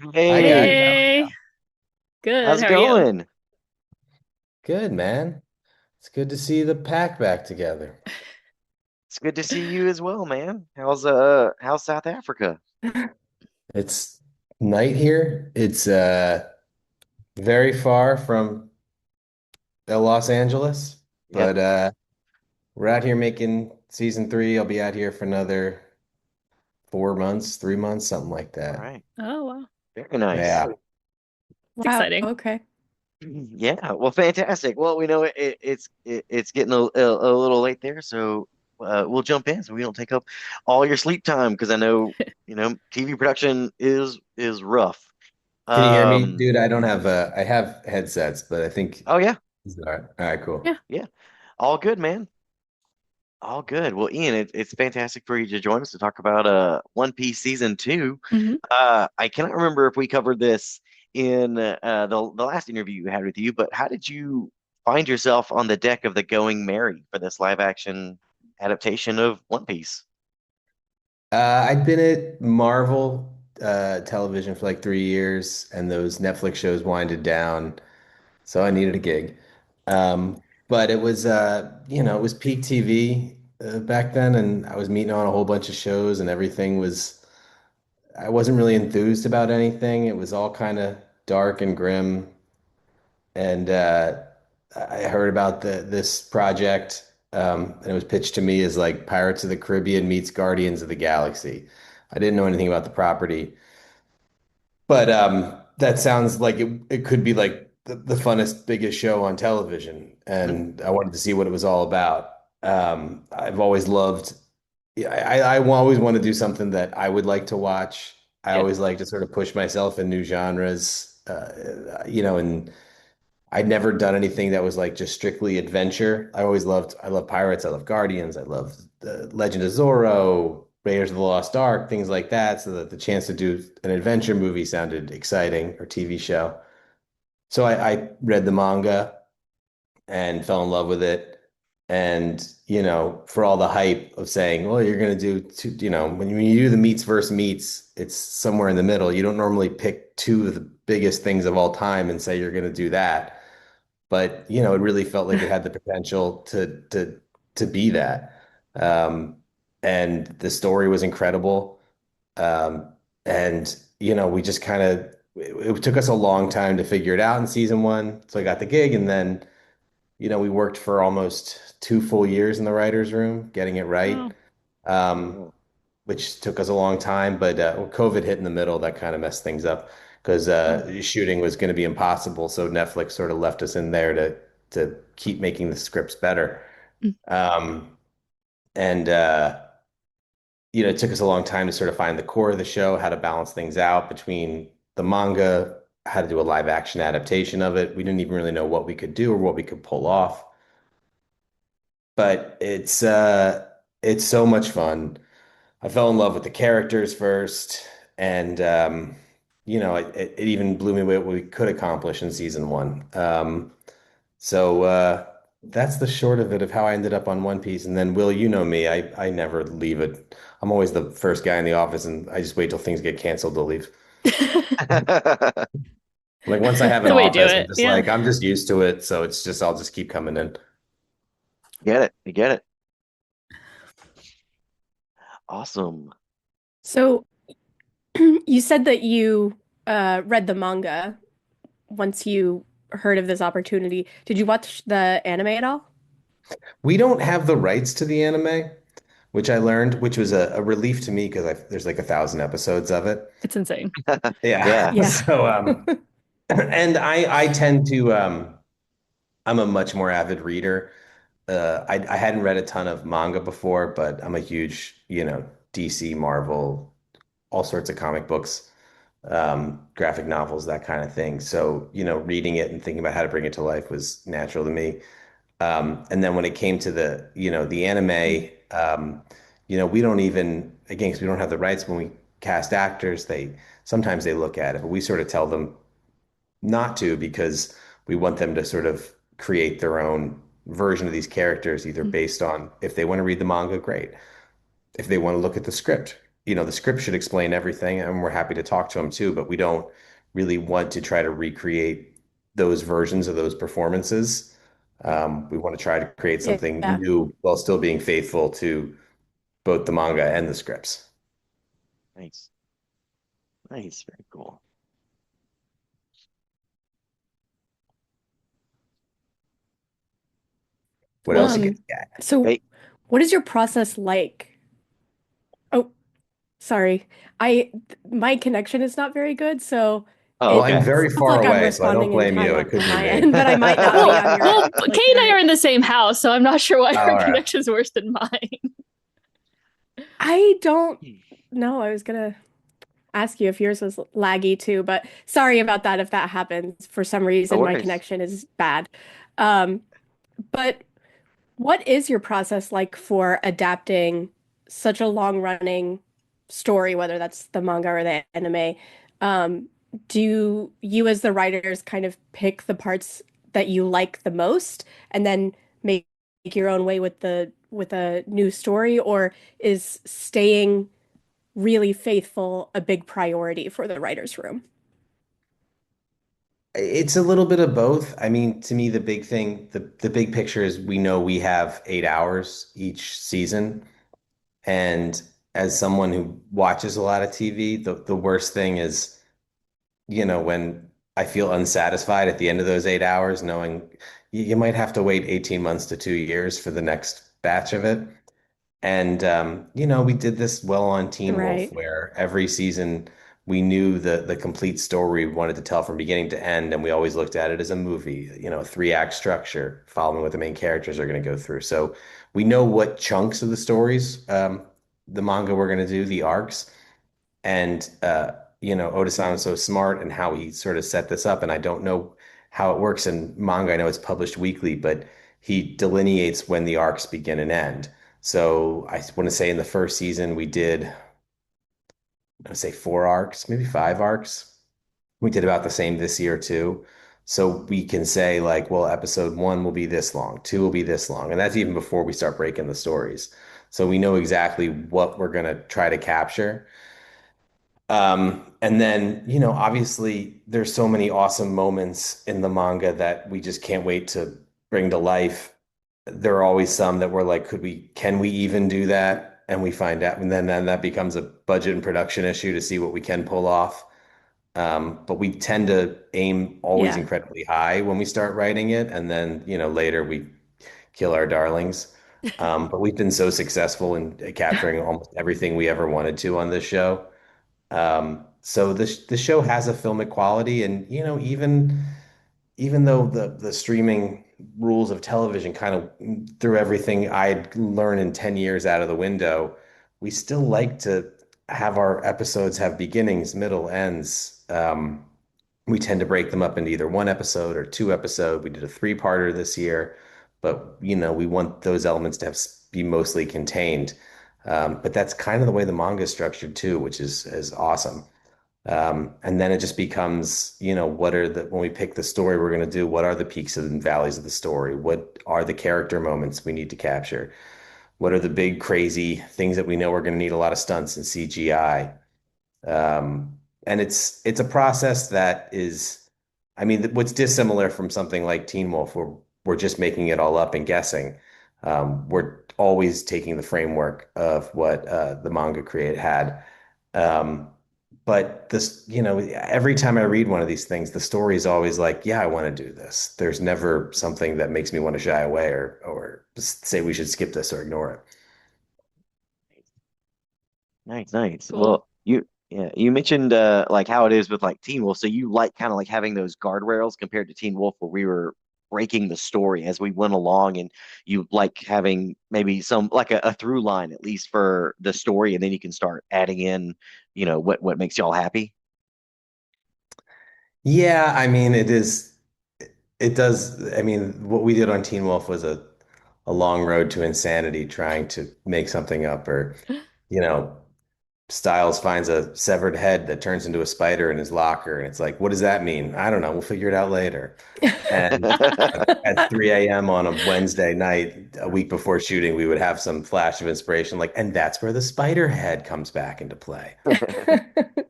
Hi guys. Hey, Hey, good. how's How it are you? going? Good, man. It's good to see the pack back together. It's good to see you as well, man. How's South Africa? It's night here. It's very far from Los Angeles, Yep. but we're out here making season three. I'll be out here for another 4 months, 3 months, something like All that. right. Oh, wow. Very nice. Yeah. It's Wow. exciting. Okay. Yeah. Well, fantastic. Well, we know it's getting a little late there, so we'll jump in so we don't take up all your sleep time because I know TV production is rough. Can you hear me, Um. dude? I have headsets, but I think Oh yeah. it's all right. All right, cool. Yeah. Yeah. All good, man. All good. Well, Ian, it's fantastic for you to join us to talk about One Piece season two. Hmm. I cannot remember if we covered this in the last interview you had with you, but how did you find yourself on the deck of the Going Merry for this live action adaptation of One Piece? I'd been at Marvel television for like 3 years, and those Netflix shows winded down, so I needed a gig. But it was, it was peak TV back then, and I was meeting on a whole bunch of shows, and everything was. I wasn't really enthused about anything. It was all kind of dark and grim, and I heard about this project, and it was pitched to me as like Pirates of the Caribbean meets Guardians of the Galaxy. I didn't know anything about the property, but that sounds like it could be like the funnest, biggest show on television, Mhm. and I wanted to see what it was all about. I've always loved. Yeah, I always want to do something that I would like to watch. I Yeah. always like to sort of push myself in new genres, and I'd never done anything that was like just strictly adventure. I love pirates, I love Guardians, I love the Legend of Zorro, Raiders of the Lost Ark, things like that. So that the chance to do an adventure movie sounded exciting or TV show. So I read the manga and fell in love with it. And, for all the hype of saying, well, you're going to do two, when you do the meets versus meets, it's somewhere in the middle. You don't normally pick two of the biggest things of all time and say you're going to do that. But, it really felt like it had the potential to be that. Um, and the story was incredible. And, we just kind of, it took us a long time to figure it out in season one. So I got the gig, and then we worked for almost 2 full years in the writer's room getting it right, Wow. um, Oh, which took us a long time. But when COVID hit in the middle, that kind of messed things up because Oh. shooting was going to be impossible. So Netflix sort of left us in there to keep making the scripts better. Mm. Um, and it took us a long time to sort of find the core of the show, how to balance things out between the manga, how to do a live action adaptation of it. We didn't even really know what we could do or what we could pull off. But it's so much fun. I fell in love with the characters first, and it even blew me away what we could accomplish in season one. So that's the short of it of how I ended up on One Piece. And then, Will, you know me, I never leave it. I'm always the first guy in the office, and I just wait till things get canceled to leave. yeah. Like once I have an The way to do office, I'm it. just Yeah. like I'm just used to it, so it's just I'll just keep coming in. Get it. You get it. Awesome. So you said that you read the manga once you heard of this opportunity. Did you watch the anime at all? We don't have the rights to the anime, which I learned, which was a relief to me because there's like 1,000 episodes of it. It's insane. Yeah. Yeah. Yeah. So, and I tend to, I'm a much more avid reader. I hadn't read a ton of manga before, but I'm a huge, DC, Marvel, all sorts of comic books, graphic novels, that kind of thing. So, reading it and thinking about how to bring it to life was natural to me. And then when it came to the anime, we don't even, again, because we don't have the rights when we cast actors, sometimes they look at it, but we sort of tell them not to because we want them to sort of create their own version of these characters, either Mm. based on if they want to read the manga, great. If they want to look at the script, the script should explain everything, and we're happy to talk to them too, but we don't really want to try to recreate those versions of those performances. We want to try to create Yeah. something Yeah. new while still being faithful to both the manga and the scripts. Nice, nice, very cool. What else you Well, get? Um, so hey, what is your process like? Oh, sorry. I my connection is not very good, so oh, Well, it I'm okay. very sounds far like I'm away, so I don't responding in blame kind you. on It could be my me. end, but I might not be Well, on your well, end. Kay Like and I are in the same house, so I'm not sure why her All right. connection's worse than mine. I don't know. I was gonna ask you if yours was laggy too, but sorry about that if that happens. For some No reason, my worries. connection is bad. Um, but what is your process like for adapting such a long-running story, whether that's the manga or the anime? Um, do you, as the writers, kind of pick the parts that you like the most and then make your own way with a new story, or is staying really faithful a big priority for the writers' room? It's a little bit of both. I mean, to me, the big thing, the big picture is we know we have 8 hours each season. And as someone who watches a lot of TV, the worst thing is, when I feel unsatisfied at the end of those 8 hours, knowing you might have to wait 18 months to 2 years for the next batch of it. And we did this well on Teen Wolf, Right. where every season we knew the complete story we wanted to tell from beginning to end, and we always looked at it as a movie, a 3-act structure, following what the main characters are going to go through. So we know what chunks of the stories, the manga we're going to do, the arcs, and Oda-san is so smart and how he sort of set this up. And I don't know how it works in manga. I know it's published weekly, but he delineates when the arcs begin and end. So I want to say in the first season we did, I would say 4 arcs, maybe 5 arcs. We did about the same this year too. So we can say like, well, episode 1 will be this long, 2 will be this long, and that's even before we start breaking the stories. So we know exactly what we're gonna try to capture. And then, obviously there's so many awesome moments in the manga that we just can't wait to bring to life. There are always some that we're like, can we even do that? And we find out, and then that becomes a budget and production issue to see what we can pull off. But we tend to aim always Yeah. incredibly high when we start writing it, and then, later we kill our darlings. But we've been so successful in capturing almost everything we ever wanted to on this show. So the show has a filmic quality, and even though the streaming rules of television kind of threw everything I'd learned in 10 years out of the window, we still like to have our episodes have beginnings, middle, ends. We tend to break them up into either one episode or two episode. We did a three-parter this year, but we want those elements to be mostly contained. But that's kind of the way the manga is structured too, which is awesome. And then it just becomes, when we pick the story we're going to do, what are the peaks and valleys of the story? What are the character moments we need to capture? What are the big crazy things that we know we're going to need a lot of stunts and CGI? And it's a process that is, I mean, what's dissimilar from something like Teen Wolf, where we're just making it all up and guessing. We're always taking the framework of what the manga create had. Um, but this, every time I read one of these things, the story is always like, yeah, I want to do this. There's never something that makes me want to shy away or just say we should skip this or ignore it. Nice, nice. Cool. Well, you mentioned like how it is with like Teen Wolf. So you like kind of like having those guardrails compared to Teen Wolf where we were breaking the story as we went along, and you like having maybe some like a through line at least for the story, and then you can start adding in, what makes y'all happy. Yeah, I mean, it does. I mean, what we did on Teen Wolf was a long road to insanity trying to make something up or, you know, Styles finds a severed head that turns into a spider in his locker, and it's like, what does that mean? I don't know. We'll figure it out later. And at 3 a.m. on a Wednesday night, a week before shooting, we would have some flash of inspiration, like, and that's where the spider head comes back into play.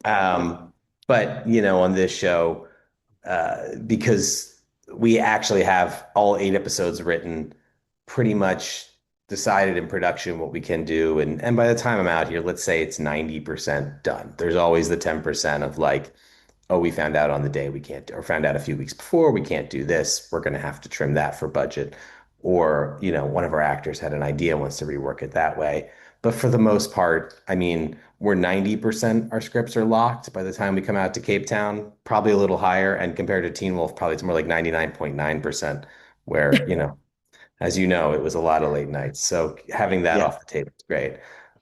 Um, but on this show, because we actually have all 8 episodes written, pretty much decided in production what we can do. And by the time I'm out here, let's say it's 90% done. There's always the 10% of like, oh, we found out on the day we can't, or found out a few weeks before we can't do this. We're going to have to trim that for budget. Or, one of our actors had an idea, wants to rework it that way. But for the most part, I mean, we're 90% our scripts are locked by the time we come out to Cape Town, probably a little higher. And compared to Teen Wolf, probably it's more like 99.9%, where, as you know, it was a lot of late nights. So having that Yeah, off the table is great.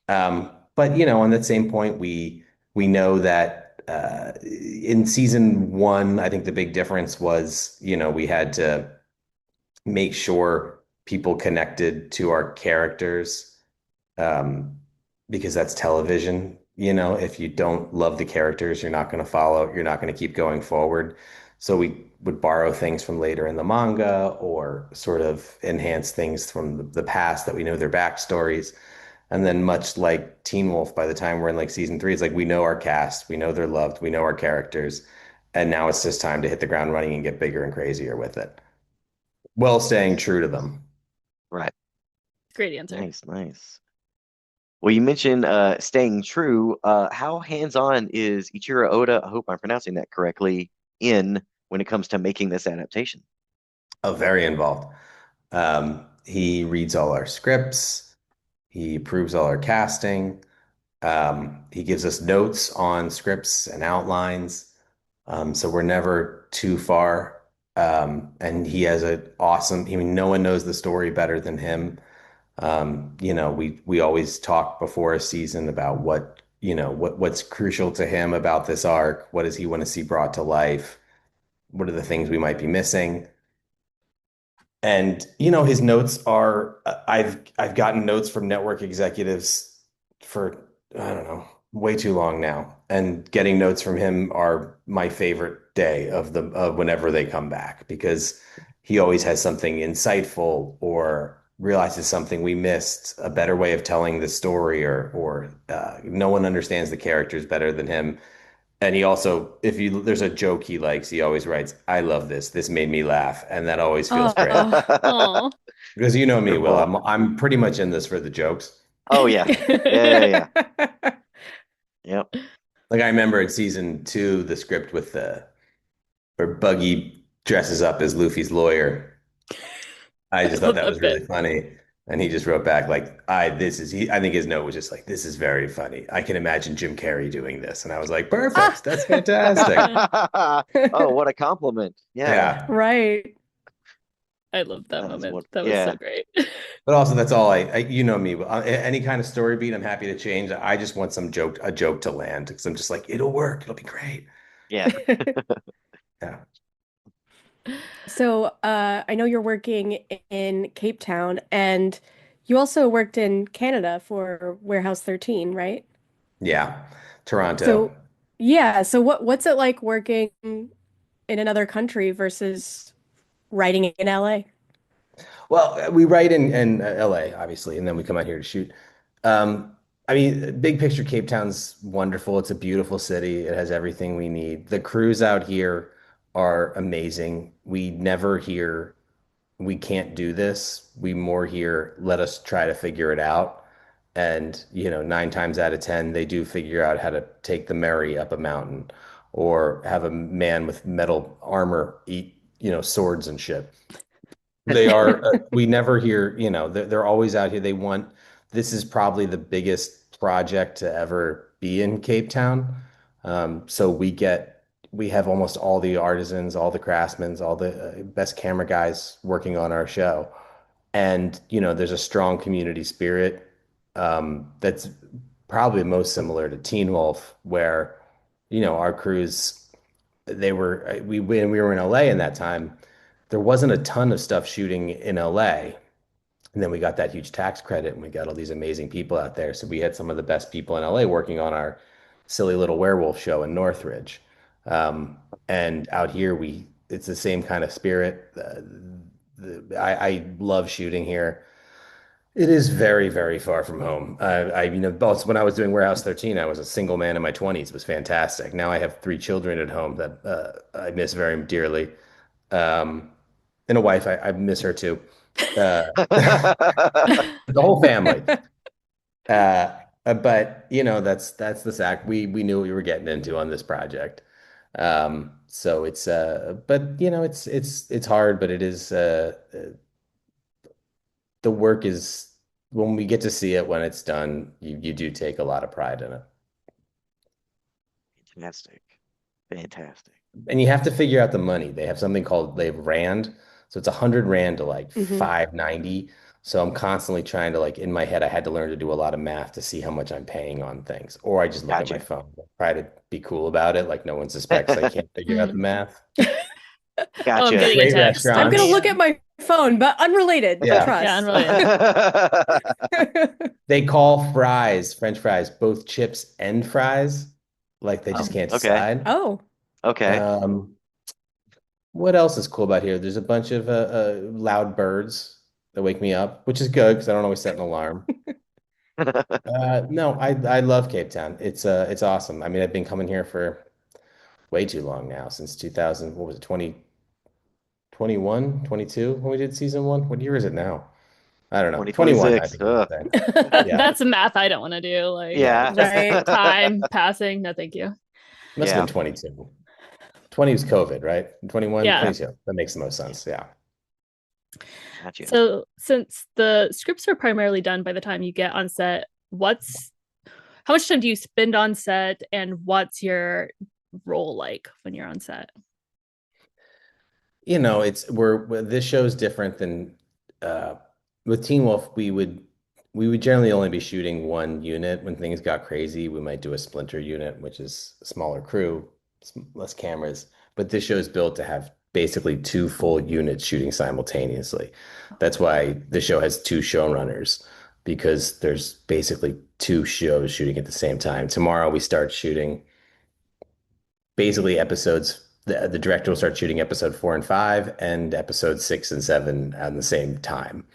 But on that same point, we know that in season one, I think the big difference was, we had to make sure people connected to our characters, um, because that's television. If you don't love the characters, you're not going to follow, you're not going to keep going forward. So we would borrow things from later in the manga or sort of enhance things from the past that we know their backstories. And then much like Teen Wolf, by the time we're in like season three, it's like we know our cast, we know they're loved, we know our characters. And now it's just time to hit the ground running and get bigger and crazier with it. Well, staying true to them. right. Great answer. Nice, nice. Well, you mentioned staying true. How hands-on is Ichiro Oda, I hope I'm pronouncing that correctly, in when it comes to making this adaptation? Oh, very involved. He reads all our scripts. He approves all our casting. He gives us notes on scripts and outlines. So we're never too far. And he has an awesome, I mean, no one knows the story better than him. We always talk before a season about what's crucial to him about this arc. What does he want to see brought to life? What are the things we might be missing? And his notes are I've gotten notes from network executives for I don't know, way too long now. And getting notes from him are my favorite day of whenever they come back because he always has something insightful or realizes something we missed, a better way of telling the story or no one understands the characters better than him. And he also, if you there's a joke he likes, he always writes, "I love this. This made me laugh," and that always feels great Oh, oh. because you know me, Will. Wonderful. I'm pretty much in this for the jokes. Oh yeah. Yeah, yeah, yeah. Yep. Like I remember in season two, the script with the where Buggy dresses up as Luffy's lawyer. I I just thought love that that was bit. really funny. And he just wrote back like, I think his note was just like, this is very funny. I can imagine Jim Carrey doing this. And I was like, Ah. perfect. That's fantastic. Oh, what a compliment. Yeah. Yeah. Right. I love that That is moment. what, That was so yeah. great. But also that's all you know me, any kind of story beat, I'm happy to change. I just want a joke to land because I'm just like, it'll work. It'll be great. Yeah. Yeah. So, I know you're working in Cape Town and you also worked in Canada for Warehouse 13, right? Yeah. Toronto. So, yeah, so what's it like working in another country versus writing in LA? Well, we write in LA, obviously, and then we come out here to shoot. Um, I mean, big picture, Cape Town's wonderful. It's a beautiful city. It has everything we need. The crews out here are amazing. We never hear, we can't do this. We more hear, let us try to figure it out. And, 9 times out of 10, they do figure out how to take the Mary up a mountain or have a man with metal armor eat, swords and shit. They are, we never hear, they're always out here. This is probably the biggest project to ever be in Cape Town. So we have almost all the artisans, all the craftsmen, all the best camera guys working on our show. And, there's a strong community spirit, that's probably most similar to Teen Wolf, where, our crews, when we were in LA in that time, there wasn't a ton of stuff shooting in LA. And then we got that huge tax credit and we got all these amazing people out there. So we had some of the best people in LA working on our silly little werewolf show in Northridge. Um, and out here, it's the same kind of spirit. I love shooting here. It is very, very far from home. Both when I was doing Warehouse 13, I was a single man in my 20s. It was fantastic. Now I have three children at home that I miss very dearly. Um, and a wife, I miss her too. Uh, the whole family. Uh, but that's the sack we knew what we were getting into on this project. So but it's hard, but it is the work is when we get to see it when it's done, you do take a lot of pride in it. Fantastic. Fantastic. And you have to figure out the money. They have rand. So it's 100 rand to like Hmm. 590. So I'm constantly trying to like in my head, I had to learn to do a lot of math to see how much I'm paying on things. Or I just look at my Gotcha. phone, try to be cool about it, like no one suspects I can't figure out the Mhm. math. Oh, I'm Gotcha. getting a Great text. I'm gonna restaurants. look at my phone, but unrelated. Yeah. Yeah, Trust. unrelated. They call fries, French fries, both chips and fries. Like they just Oh, can't okay. decide. Oh, Okay. Um, what else is cool about here? There's a bunch of loud birds that wake me up, which is good because I don't always set an alarm. No, I love Cape Town. It's awesome. I mean, I've been coming here for way too long now, since 2000, what was it, 2021, 22 when we did season one? What year is it now? I don't know. 21, I 2026. think we would say. Yeah. That's math I don't want to do. Like, Yeah. just right. time passing. No, thank you. Must have Yeah. been 22. 20 was COVID, right? 21, Yeah. 22. That makes the most sense. Yeah. Gotcha. So, since the scripts are primarily done by the time you get on set, how much time do you spend on set, and what's your role like when you're on set? This show is different than uh with Teen Wolf, we would generally only be shooting one unit. When things got crazy, we might do a splinter unit, which is a smaller crew, less cameras. But this show is built to have basically two full units shooting simultaneously. That's why the show has two showrunners, because there's basically two shows shooting at the same time. Tomorrow we start shooting basically the director will start shooting episode 4 and 5 and episode 6 and 7 at the same time.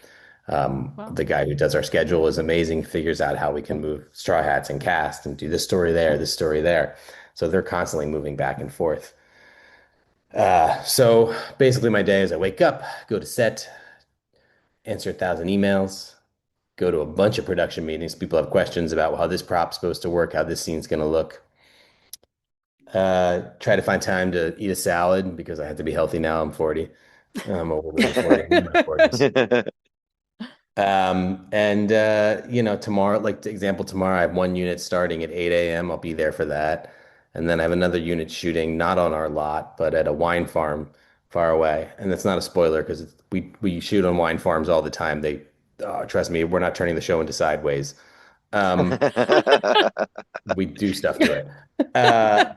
Well, The guy who does our schedule is amazing, figures out how we can move Straw Hats and cast and do this story there, this story there. So they're constantly moving back and forth. So basically, my day is I wake up, go to set, answer 1,000 emails, go to a bunch of production meetings. People have questions about how this prop's supposed to work, how this scene's going to look. Try to find time to eat a salad because I have to be healthy now. I'm 40. I'm a little over 40. I'm in my 40s. Tomorrow, like the example, tomorrow I have one unit starting at 8 a.m. I'll be there for that. And then I have another unit shooting not on our lot, but at a wine farm far away. And that's not a spoiler because we shoot on wine farms all the time. Trust me, we're not turning the show into Sideways. Um, we do stuff to it. Uh,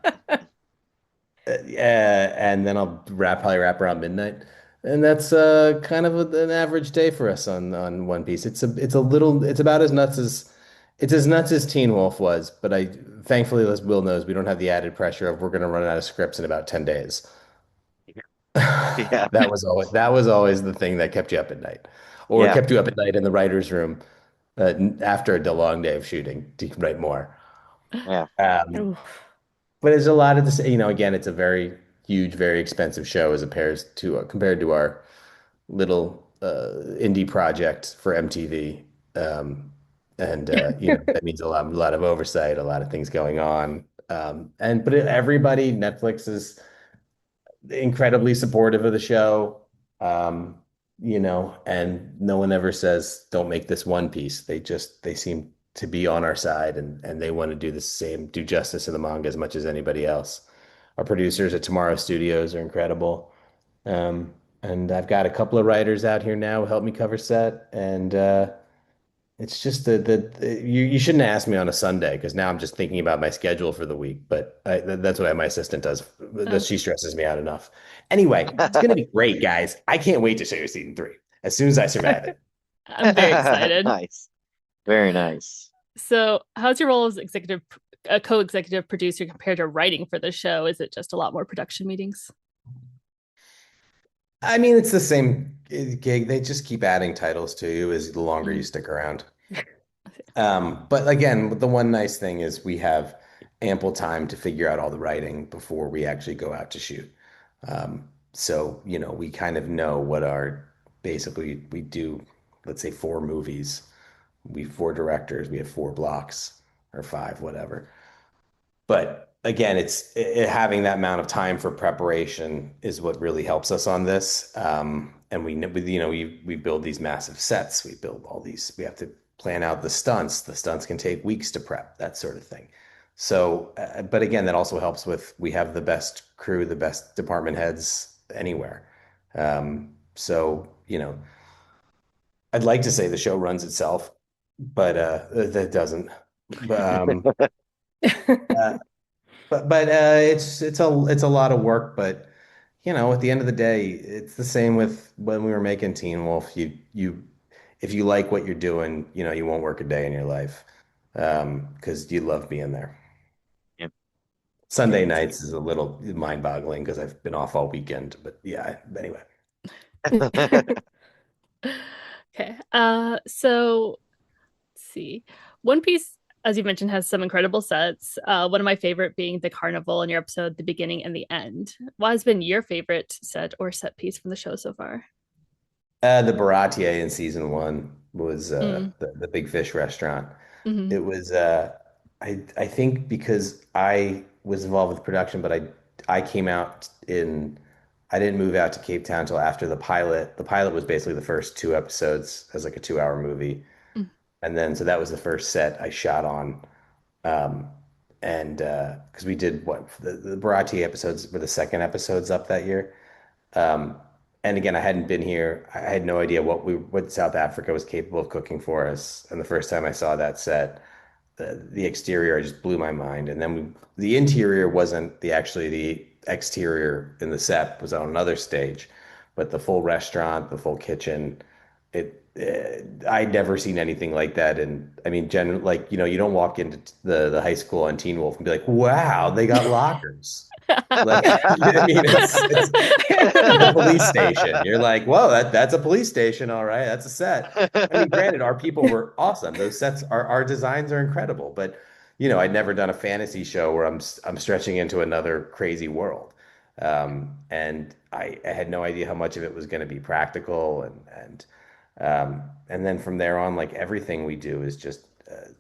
and then I'll probably wrap around midnight. And that's kind of an average day for us on One Piece. It's about as nuts as Teen Wolf was, but I thankfully, as Will knows, we don't have the added pressure of we're going to run out of scripts in about 10 days. Yeah. That was always the thing that kept you up at night, or Yeah. kept you up at night in the writer's room after a long day of shooting to write more. Yeah. Um, Oof. But there's a lot of this, again, it's a very huge, very expensive show as compared to our little indie project for MTV. And that means a lot of oversight, a lot of things going on. But everybody, Netflix is incredibly supportive of the show. Um, and no one ever says, don't make this One Piece. They seem to be on our side, and they want to do justice to the manga as much as anybody else. Our producers at Tomorrow Studios are incredible. And I've got a couple of writers out here now who help me cover set. And it's just you shouldn't ask me on a Sunday because now I'm just thinking about my schedule for the week. But that's what my assistant does. That Oh, she stresses me out enough. Anyway, it's gonna be great, guys. I can't wait to show you season 3 as soon as I survive it. I'm very excited. Nice. Very nice. So, how's your role as a co-executive producer compared to writing for the show? Is it just a lot more production meetings? I mean, it's the same gig. They just keep adding titles to you as the longer you Mm. stick around. But again, the one nice thing is we have ample time to figure out all the writing before we actually go out to shoot. So, we kind of know what our basically we do, let's say 4 movies. We 4 directors, we have 4 blocks or 5, whatever. But again, having that amount of time for preparation is what really helps us on this. And we build these massive sets. We build all these. We have to plan out the stunts. The stunts can take weeks to prep, that sort of thing. So, but again, that also helps with we have the best crew, the best department heads anywhere. So, I'd like to say the show runs itself, but that doesn't. But uh, it's a lot of work, but at the end of the day, it's the same with when we were making Teen Wolf. You if you like what you're doing, you won't work a day in your life, because you love being there. Yep. Sunday Great. nights is a little mind-boggling because I've been off all weekend, but yeah, anyway. Okay. So let's see. One Piece, as you mentioned, has some incredible sets. One of my favorite being the carnival in your episode, the beginning and the end. What has been your favorite set or set piece from the show so far? The Baratier in season 1 was Mm. the big fish restaurant. Hmm. It was I think because I was involved with production, but I came out in I didn't move out to Cape Town until after the pilot. The pilot was basically the first 2 episodes as like a 2-hour movie. Mm. And then so that was the first set I shot on. Um, and because we did what the Barati episodes were the second episodes up that year. Um, and again, I hadn't been here. I had no idea what South Africa was capable of cooking for us. And the first time I saw that set, the exterior just blew my mind. And then the interior wasn't the exterior in the set was on another stage, but the full restaurant, the full kitchen, I'd never seen anything like that. And I mean, generally, like, you don't walk into the high school on Teen Wolf and be like, wow, they got lockers. Like, I mean, it's the police station. You're like, whoa, that's a police station. All right, that's a set. I mean, granted, our people were awesome. Those sets, our designs are incredible. But I'd never done a fantasy show where I'm stretching into another crazy world, and I had no idea how much of it was going to be practical, and then from there on, like everything we do is just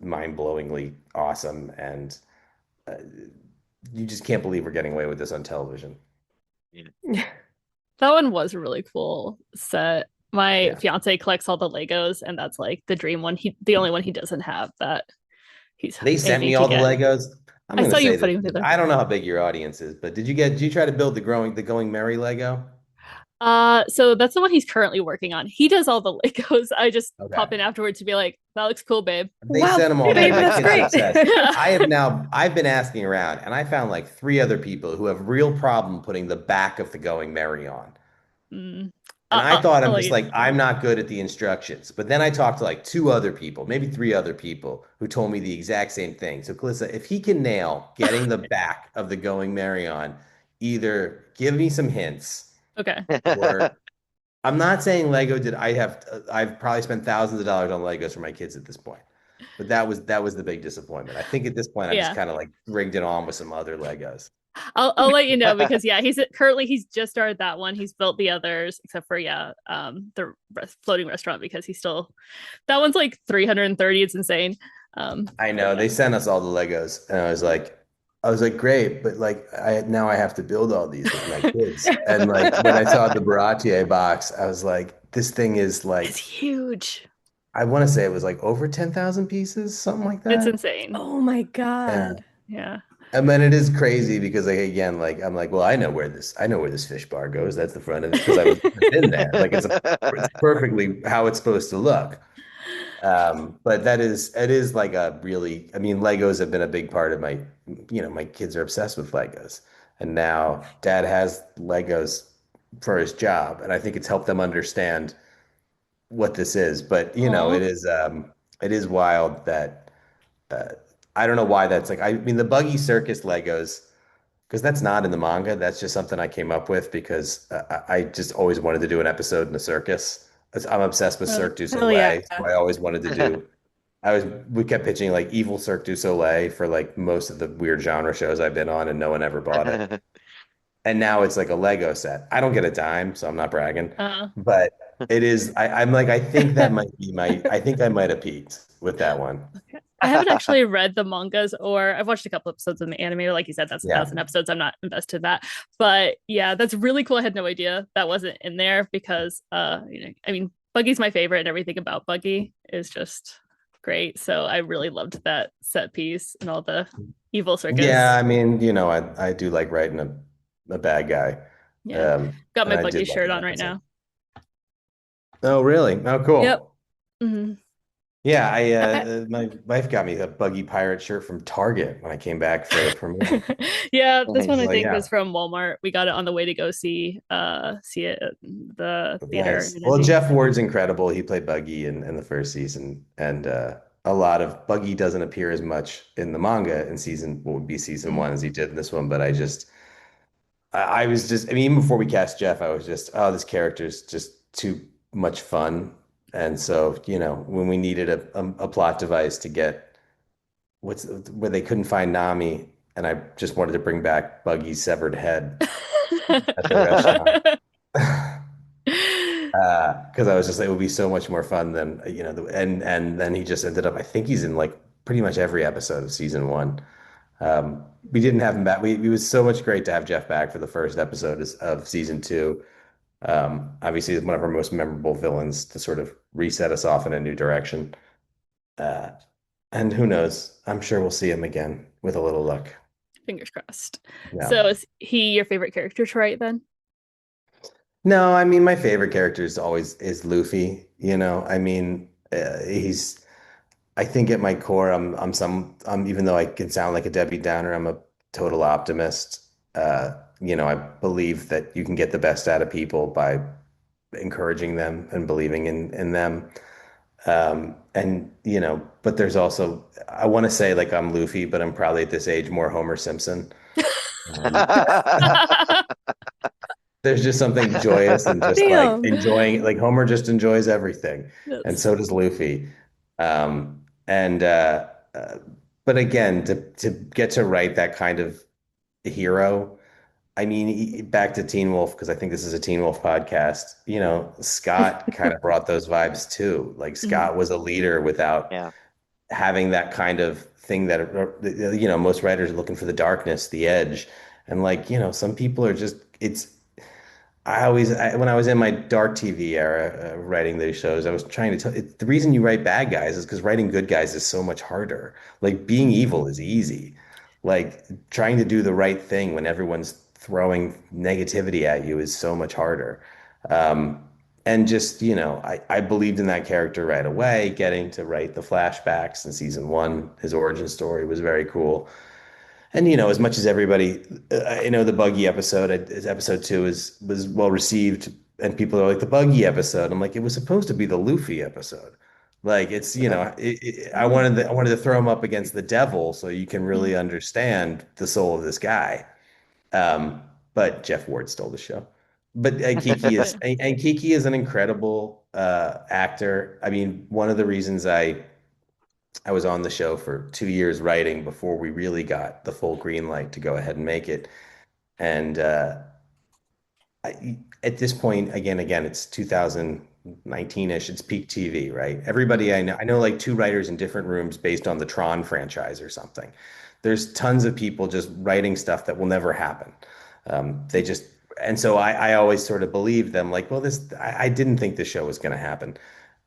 mind-blowingly awesome, and uh, you just can't believe we're getting away with this on television. That one was a really cool set. My Yeah. fiance collects all the Legos, and that's like the dream one. The only one he doesn't have that he's They sent aiming me to all the get. Legos. I'm I going saw to you say this. putting them together. I don't know how big your audience is, but did you try to build the Going Merry Lego? So that's the one he's currently working on. He does all the Legos. I just Okay. pop in afterwards to be like, that looks cool, babe. They Wow, sent them all to me. babe, My that's kids are great. obsessed. I've been asking around and I found like 3 other people who have real problem putting the back of the Going Merry on. Mm. And I thought I'll I'm let just you. like, I'm not good at the instructions. But then I talked to like 2 other people, maybe 3 other people who told me the exact same thing. So, Calissa, if he can nail getting the back of the Going Merry on, either give me some hints Okay. or I'm not saying Lego did. I've probably spent thousands of dollars on Legos for my kids at this point. But that was the big disappointment. I think at this point I've just Yeah. kind of like rigged it on with some other Legos. I'll let you know because yeah, he's just started that one. He's built the others except for the floating restaurant because he's still that one's like 330. It's insane. I But know yeah. they sent us all the Legos, and I was like, great, but like now I have to build all these with my kids. And like when I saw the Baratier box, I was like, this thing is It's like huge. I want to say it was like over 10,000 pieces, something like It's that. insane. Oh my Yeah. God. Yeah. And then it is crazy because like again, like I'm like, well, I know where this fish bar goes. That's the front of it because I've been there. Like it's perfectly how it's supposed to look. But it is like a really, I mean, Legos have been a big part of my kids are obsessed with Legos. And now dad has Legos for his job. And I think it's helped them understand what this is, but Oh, it is wild that uh, I don't know why that's like I mean the Buggy Circus Legos because that's not in the manga. That's just something I came up with because I just always wanted to do an episode in a circus. I'm obsessed with Cirque du Hell yeah. Soleil, so I always wanted to do. We kept pitching like evil Cirque du Soleil for like most of the weird genre shows I've been on, and no one ever bought it. And now it's like a Lego set. I don't get a dime, so I'm not bragging, uh, but it is. I'm like, I think that might be my. I think I might have peaked with that one. okay. I haven't actually read the mangas, or I've watched a couple episodes of the anime. Like you said, that's a Yeah, thousand episodes. I'm not invested in that, but yeah, that's really cool. I had no idea that wasn't in there because, I mean, Buggy's my favorite, and everything about Buggy is just great. So I really loved that set piece and all the evil yeah. circus. I mean, I do like writing a bad guy, Yeah, got and my I Buggy did love shirt that on right episode. now. Oh, really? Oh, Yep. cool. Mhm. Yeah, I, my wife got me a Buggy Pirate shirt from Target when I came back for the premiere. Yeah, this one She's Nice. I like, think yeah, was from Walmart. We got it on the way to go see it at the theater nice. in Well, Indy. Jeff Ward's incredible. He played Buggy in the first season, and a lot of Buggy doesn't appear as much in the manga in season what would be season Mhm. one as he did in this one. But I was just, I mean, even before we cast Jeff, I was just, oh, this character is just too much fun. And so, when we needed a plot device to get where they couldn't find Nami, and I just wanted to bring back Buggy's severed head at the restaurant. Because I was just like, it would be so much more fun than and then he just ended up. I think he's in like pretty much every episode of season one. We didn't have him back. It was so much great to have Jeff back for the first episode of season two. Obviously, he's one of our most memorable villains to sort of reset us off in a new direction. Uh, and who knows? I'm sure we'll see him again with a little luck. Fingers crossed. Yeah. So is he your favorite character to write then? No, I mean, my favorite character is always is Luffy. I mean, I think at my core, even though I can sound like a Debbie Downer, I'm a total optimist. I believe that you can get the best out of people by encouraging them and believing in them. But there's also, I want to say like I'm Luffy, but I'm probably at this age more Homer Simpson. Um, there's just something joyous and just like damn. enjoying, like Homer just enjoys everything, and That's so does Luffy. And but again, to get to write that kind of hero, I mean, back to Teen Wolf because I think this is a Teen Wolf podcast. Scott kind of brought those vibes too. Like Mhm. Scott was a leader without Yeah. having that kind of thing that most writers are looking for the darkness, the edge, and like some people are just it's when I was in my dark TV era writing these shows, I was trying to tell the reason you write bad guys is because writing good guys is so much harder. Like being Mhm. evil is easy. Like trying to do the right thing when everyone's throwing negativity at you is so much harder. Um, and just, I believed in that character right away. Getting to write the flashbacks in season one, his origin story was very cool. And as much as everybody, the Buggy episode, episode two was well received, and people are like the Buggy episode. I'm like, it was supposed to be the Luffy episode. Like it's, Oh. I wanted to throw him up against the devil so you can really Mhm. understand the soul of this guy. Um, but Jeff Ward stole the show. But Yeah. Kiki is an incredible actor. I mean, one of the reasons I was on the show for 2 years writing before we really got the full green light to go ahead and make it. And at this point, again, it's 2019-ish. It's peak TV, right? Everybody Mhm. I know like two writers in different rooms based on the Tron franchise or something. There's tons of people just writing stuff that will never happen. They just, and so I always sort of believed them like, well, I didn't think this show was going to happen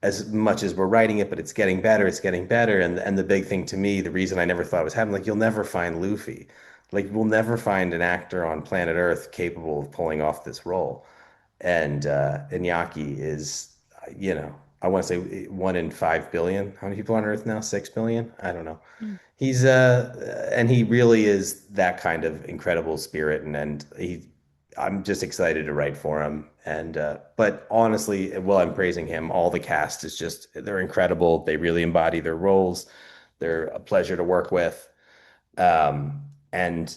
as much as we're writing it, but it's getting better. It's getting better. And the big thing to me, the reason I never thought it was happening, like you'll never find Luffy. Like we'll never find an actor on planet Earth capable of pulling off this role. And Iñaki is, I want to say 1 in 5 billion. How many people on Earth now? 6 billion? I don't know. Mhm. He's and he really is that kind of incredible spirit, and he I'm just excited to write for him. And but honestly, while I'm praising him, all the cast is just they're incredible. They really embody their roles. They're a pleasure to work with. And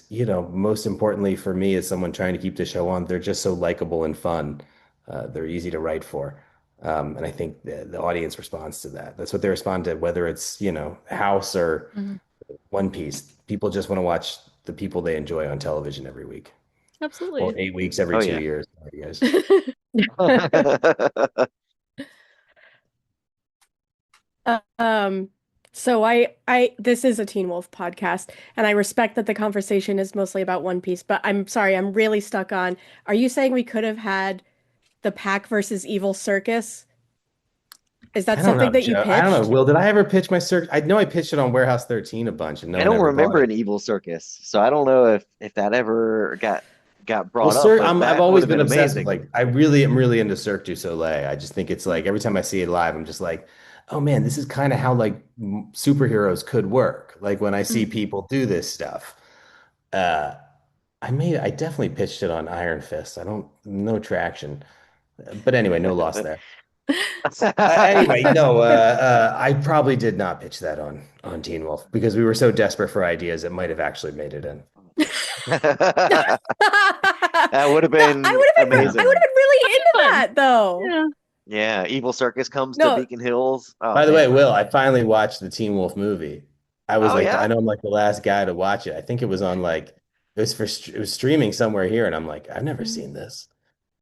most importantly for me, as someone trying to keep the show on, they're just so likable and fun. They're easy to write for. And I think the audience responds to that. That's what they respond to, whether it's, House or Mhm. One Piece. People just want to watch the people they enjoy on television every week or Absolutely. 8 weeks every Oh two yeah. years. You guys. Um, so this is a Teen Wolf podcast, and I respect that the conversation is mostly about One Piece, but I'm sorry, I'm really stuck on, are you saying we could have had the Pack versus Evil Circus? Is that I don't know, something that you Joe. I don't know. pitched? Will, did I ever pitch my circ? I know I pitched it on Warehouse 13 a bunch and no I one don't ever bought remember it. an evil circus, so I don't know if that ever got Well, brought up, sir, but I've that would always have been been obsessed with amazing. like I really am really into Cirque du Soleil. I just think it's like every time I see it live, I'm just like, oh man, this is kind of how like superheroes could work. Like when I see Mm. people do this stuff. Uh, I definitely pitched it on Iron Fist. I don't no traction, but anyway, no loss there. Anyway, no, I probably did not pitch that on Teen Wolf because we were so desperate for ideas it might have actually made it in. That would have No, I been would have been I would have amazing. been really into Fun. that though. Yeah. Yeah, evil circus comes to No, Beacon Hills. Oh By the way, man. Will, I finally watched the Teen Wolf movie. I was Oh like, I yeah. know I'm like the last guy to watch it. I think it was on like it was streaming somewhere here, and I'm like, I've never Mm. seen this.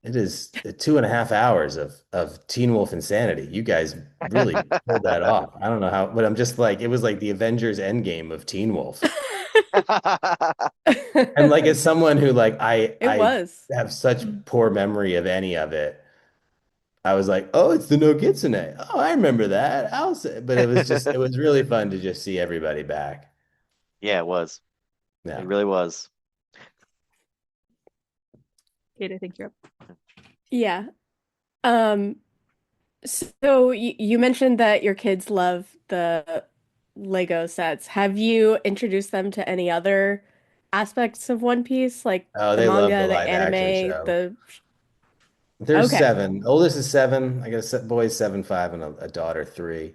It is 2.5 hours of Teen Wolf insanity. You guys really pulled that off. I don't know how, but I'm just like, it was like the Avengers Endgame of Teen Wolf. And like as someone who like it I was. have such Mm. poor memory of any of it. I was like, oh, it's the No Kitsune. Oh, I remember that. I'll say, but it was really fun to just see everybody back. Yeah, it was. It Yeah. really was. Kate, I think you're up. Yeah. Um, so you mentioned that your kids love the Lego sets. Have you introduced them to any other aspects of One Piece, like Oh, the they love the manga, the live action anime, show. the There's Okay. seven. Oldest is seven. I got boys 7, 5, and a daughter 3.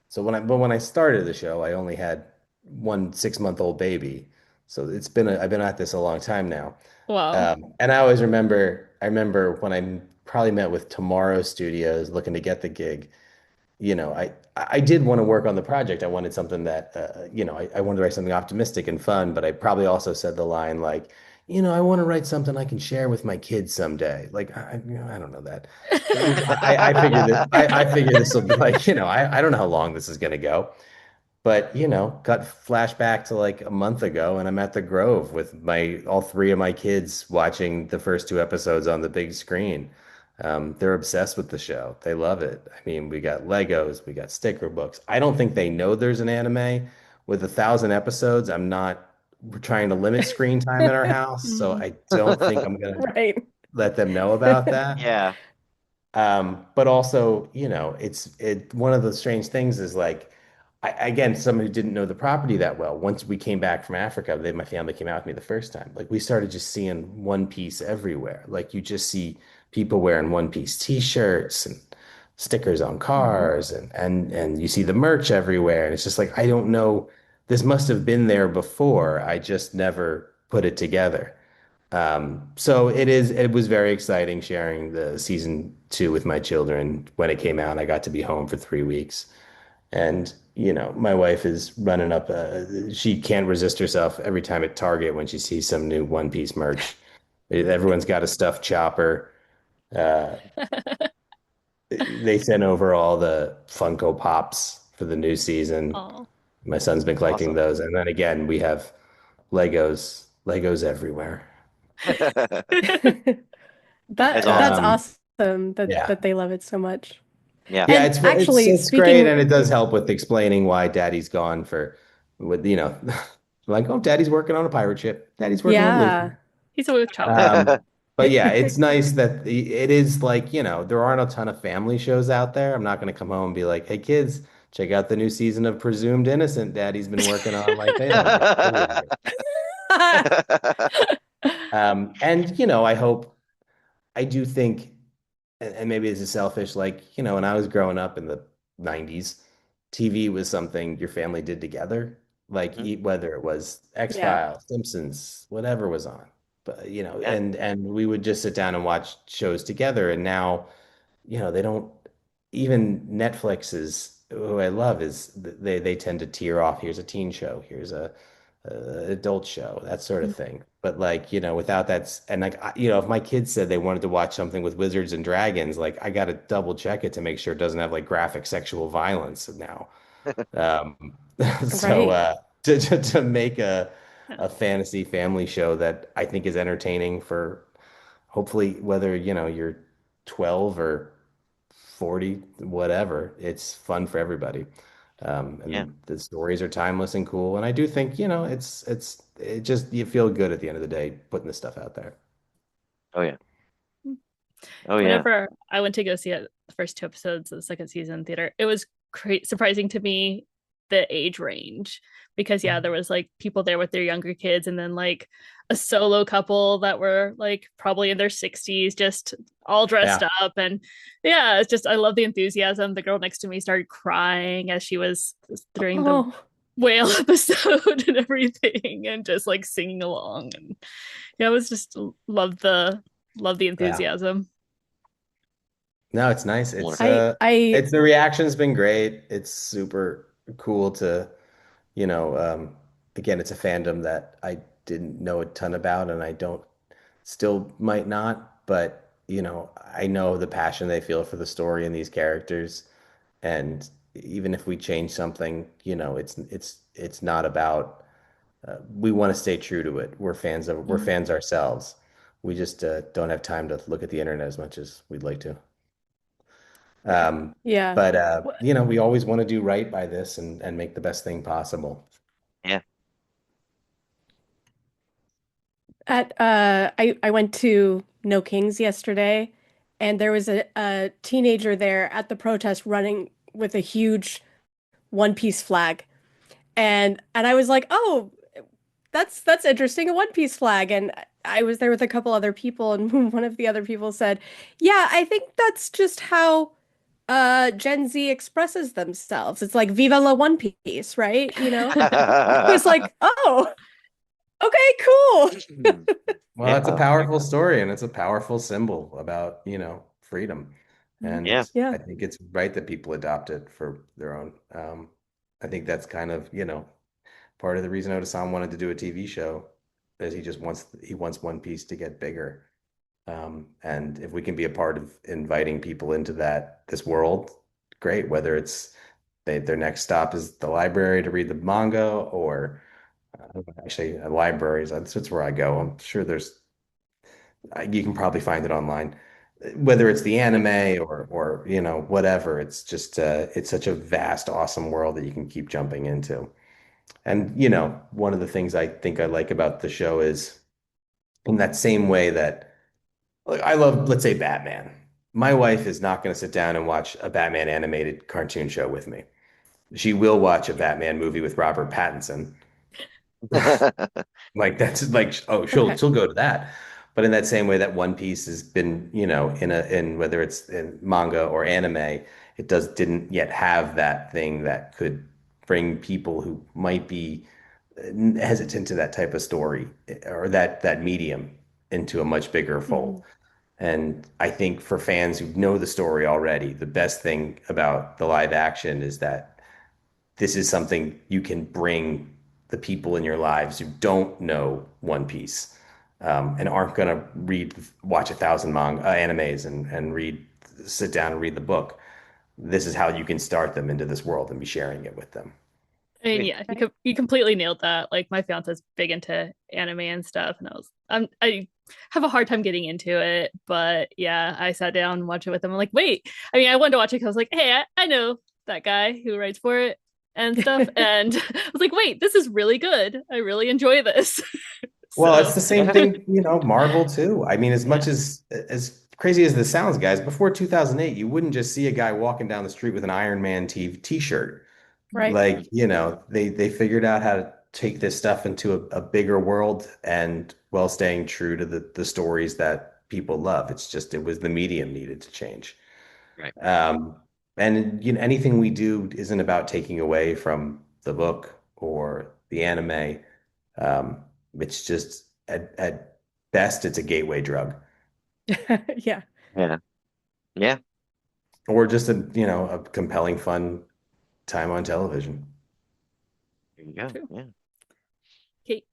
So when I started the show, I only had one 6-month old baby. So I've been at this a long time now. Wow. And I remember when I probably met with Tomorrow Studios looking to get the gig. I did want to work on the project. I wanted something that, I wanted to write something optimistic and fun, but I probably also said the line like, I want to write something I can share with my kids someday. Like, I don't know that. I figure this will be like, I don't know how long this is going to go. But, got flashback to like a month ago, and I'm at the Grove with my all 3 of my kids watching the first 2 episodes on the big screen. They're obsessed with the show. They love it. I mean, we got Legos, we got sticker books. I don't think they know there's an anime with 1,000 episodes. I'm not We're trying to limit screen time in our house, so Mm. I don't think I'm gonna Right. let them know about that. Yeah. But also, one of the strange things is like, again, someone who didn't know the property that well. Once we came back from Africa, my family came out with me the first time. Like we started just seeing One Piece everywhere. Like you just see people wearing One Piece t-shirts and stickers on Mhm. cars, and you see the merch everywhere. And it's just like I don't know. This must have been there before. I just never put it together. So it was very exciting sharing the season 2 with my children. When it came out, I got to be home for 3 weeks. And, my wife is running up, she can't resist herself every time at Target when she sees some new One Piece merch. Everyone's got a stuffed chopper. Uh, they sent over all the Funko Pops for the new season. Oh. My son's been collecting Awesome. those. And then again, we have Legos everywhere. That's That's awesome. Um, awesome yeah. that they love it so much. Yeah. Yeah, And actually, it's great, speaking, and it does help with explaining why Daddy's gone with like, oh, Daddy's working on a pirate ship. Daddy's working with yeah. Luffy. He's a with Chopper. Um, but yeah, it's nice that it is like, there aren't a ton of family shows out there. I'm not going to come home and be like, hey kids, check out the new season of Presumed Innocent Daddy's been working on. Like they don't get And I do think, and maybe this is selfish, like, when I was growing up in the 90s, TV was something your family did together, like Mhm. whether it was Yeah. X-Files, Simpsons, whatever was on. But Yeah. and we would just sit down and watch shows together. And now, they don't even Netflix is who I love is they tend to tear off. Here's a teen show. Here's a adult show, that sort of thing. But like, without that, and like, if my kids said they wanted to watch something with wizards and dragons, like I got to double check it to make sure it doesn't have like graphic sexual violence now. Um, so Right. to make a fantasy family show that I think is entertaining for hopefully whether you're 12 or 40, whatever, it's fun for everybody. Yeah. And the stories are timeless and cool. And I do think, it just you feel good at the end of the day putting this stuff out there. Oh yeah. Oh yeah. Whenever I went to go see it, the first two episodes of the second season in theater, it was surprising to me the age range because yeah, there was like people there with their younger kids and then like a solo couple that were like probably in their 60s just all dressed Yeah. up and yeah, it's just I love the enthusiasm. The girl next to me started crying as she was during the Oh, whale episode and everything and just like singing along and yeah, it was just love the Yeah. enthusiasm. No, it's nice. It's Wonderful. the reaction's been great. It's super cool to, you know, um, again, it's a fandom that I didn't know a ton about and I don't still might not, but I know the passion they feel for the story and these characters. And even if we change something, it's not about we want to stay true to it. We're Mm. fans ourselves. We just don't have time to look at the internet as much as we'd like to. Um, yeah. but Wh- we always want to do right by this and make the best thing possible. Yeah. I went to No Kings yesterday, and there was a teenager there at the protest running with a huge One Piece flag. And I was like, "Oh, that's interesting, a One Piece flag." And I was there with a couple other people, and one of the other people said, "Yeah, I think that's just how Gen Z expresses themselves. It's like Viva la One Piece, right? You know?" I was like, "Oh, okay, cool." Well, Yeah. it's a powerful story and it's a powerful symbol about, freedom. Yeah. And Yeah. I think it's right that people adopt it for their own. I think that's kind of, part of the reason Odasan wanted to do a TV show is he wants One Piece to get bigger. And if we can be a part of inviting people into this world, great. Whether it's their next stop is the library to read the manga, or actually libraries. That's where I go. I'm sure you can probably find it online. Whether it's the anime or whatever, it's just it's such a vast, awesome world that you can keep jumping into. And one of the things I think I like about the show is in that same way that like, I love, let's say, Batman. My wife is not going to sit down and watch a Batman animated cartoon show with me. She will watch a Batman movie with Robert Pattinson. Like that's like, oh, she'll Okay. she'll go to that. But in that same way that One Piece has been, in whether it's in manga or anime, it didn't yet have that thing that could bring people who might be hesitant to that type of story or that medium into a much bigger fold. Mhm. And I think for fans who know the story already, the best thing about the live action is that this is something you can bring the people in your lives who don't know One Piece, and aren't going to watch 1,000 manga animes and sit down and read the book. This is how you can start them into this world and be sharing it with them. I mean, yeah, Right. you completely nailed that. Like my fiance's big into anime and stuff, and I have a hard time getting into it, but yeah, I sat down and watched it with him. I'm like, wait, I mean, I wanted to watch it because I was like, hey, I know that guy who writes for it and stuff, and I was like, wait, this is really good. I really enjoy this. Well, it's So the same Yeah. thing, Marvel too. I mean, as yeah, much as crazy as this sounds, guys, before 2008, you wouldn't just see a guy walking down the street with an Iron Man t-shirt. Right. Like, they figured out how to take this stuff into a bigger world and while staying true to the stories that people love. It's just it was the medium needed to change. Right. Um, and anything we do isn't about taking away from the book or the anime. Um, it's just at best, it's a gateway drug, Yeah. Yeah. Yeah. or just a compelling, fun time on television. There you go. True. Yeah. Kate.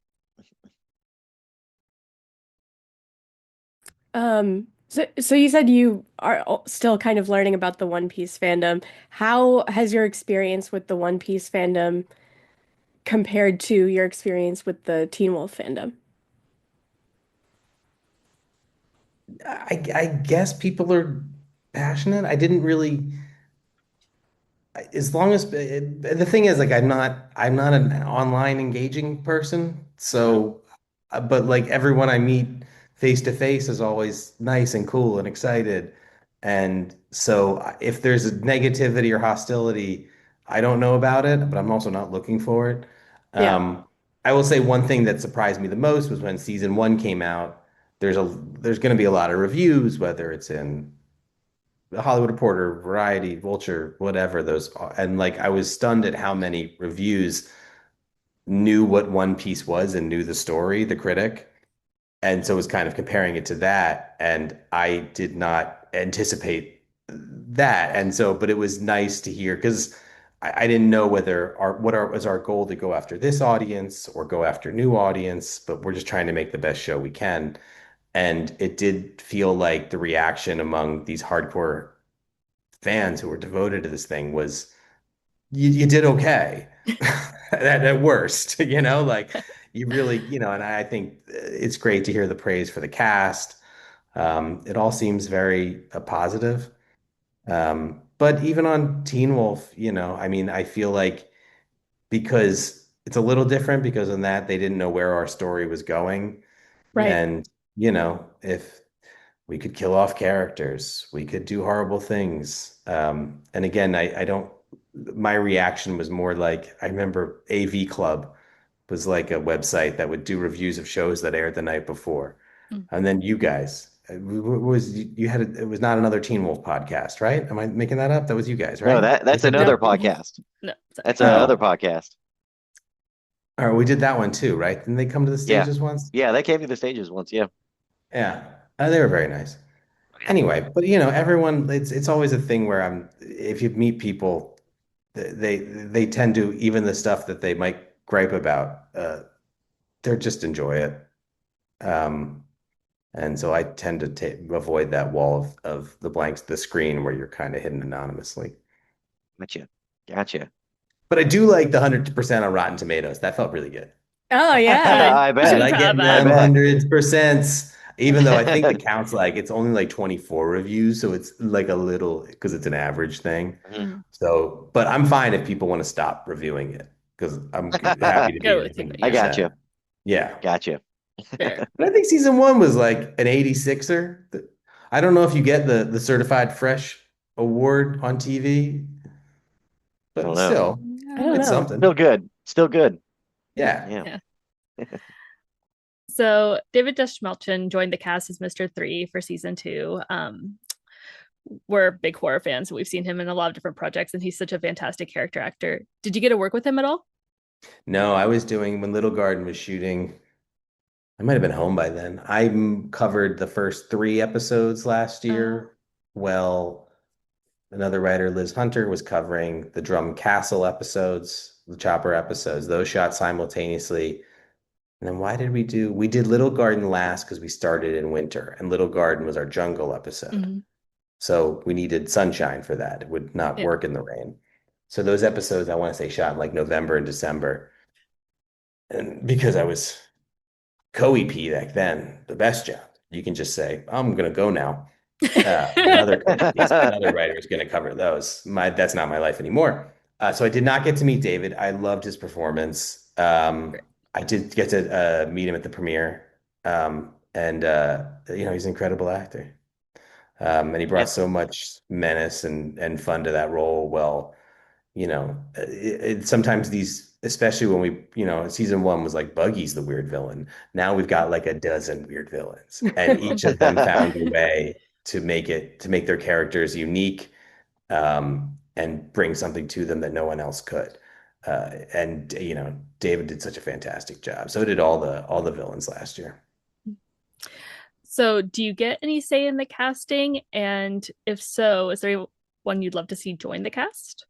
So you said you are still kind of learning about the One Piece fandom. How has your experience with the One Piece fandom compared to your experience with the Teen Wolf fandom? I guess people are passionate. I didn't really, as long as the thing is, like, I'm not an online engaging person. Mhm. So, but like everyone I meet face to face is always nice and cool and excited. And so if there's a negativity or hostility, I don't know about it, but I'm also not looking for it. Yeah, Um, I will say one thing that surprised me the most was when season one came out. There's going to be a lot of reviews, whether it's in the Hollywood Reporter, Variety, Vulture, whatever those are. And like I was stunned at how many reviews knew what One Piece was and knew the story, the critic. And so was kind of comparing it to that. And I did not anticipate that. And so, but it was nice to hear because I didn't know whether was our goal to go after this audience or go after new audience, but we're just trying to make the best show we can. And it did feel like the reaction among these hardcore fans who were devoted to this thing was you did okay at worst, like you really, and I think it's great to hear the praise for the cast. It all seems very positive. But even on Teen Wolf, I mean, I feel like because it's a little different because in that they didn't know where our story was going. right. And, if we could kill off characters. We could do horrible things. And again, I don't, my reaction was more like, I remember AV Club was like a website that would do reviews of shows that aired the night before. Mm. And then you guys, you had, it was not another Teen Wolf podcast, right? Am I making that up? That was you guys, No, right? that's Did that? another Nope. podcast. No, sorry. That's another Oh, podcast. all right. We did that one too, right? Didn't they come to the Yeah. stages once? Yeah, they came to the stages once. Yeah. Yeah. They were very nice. Yeah. Anyway, but everyone, it's always a thing where if you meet people, they tend to, even the stuff that they might gripe about, they just enjoy it. Um, and so I tend to avoid that wall of the blanks, the screen where you're kind of hidden anonymously. Gotcha. Gotcha. But I do like the 100% on Rotten Tomatoes. That felt really good. Oh yeah. I I bet. like Proud of getting I that. them bet. 100%, even though I think the count's like it's only like 24 reviews, so it's like a little because it's an average thing. Mhm. Mm. So, but I'm fine if people want to stop reviewing it because I'm happy to be Go at with you, but I yeah, got you. 100%. Yeah. Gotcha. fair. But I think season one was like an 86er. I don't know if you get the certified fresh award on TV, I don't but know. still, I don't it's know. Still something. good. Still good. Yeah. Yeah. Yeah. So David Dastmalchian joined the cast as Mr. Three for season two. We're big horror fans. We've seen him in a lot of different projects, and he's such a fantastic character actor. Did you get to work with him at all? No, I was doing when Little Garden was shooting. I might have been home by then. Covered the first three episodes last Oh. year. Well, another writer, Liz Hunter, was covering the Drum Castle episodes, the Chopper episodes. Those shot simultaneously. And then we did Little Garden last because we started in winter, and Little Garden was our jungle episode. Mhm. So we needed sunshine for that. It would not Yeah. work in the rain. So those episodes, I want to say, shot in like November and December. And because I was co-EP back then, the best job. You can just say, I'm gonna go now. Another co-EP, another writer is gonna cover those. That's not my life anymore. So I did not get to meet David. I loved his performance. I did get to meet him at the premiere. And he's an incredible actor. And he Yeah. brought so much menace and fun to that role. Well, sometimes these especially when we, season one was like Buggy's the weird villain. Now we've got like a dozen weird villains, and each of them found a way to make their characters unique, and bring something to them that no one else could. And David did such a fantastic job. So did all the villains last year. So, do you get any say in the casting? And if so, is there anyone you'd love to see join the cast?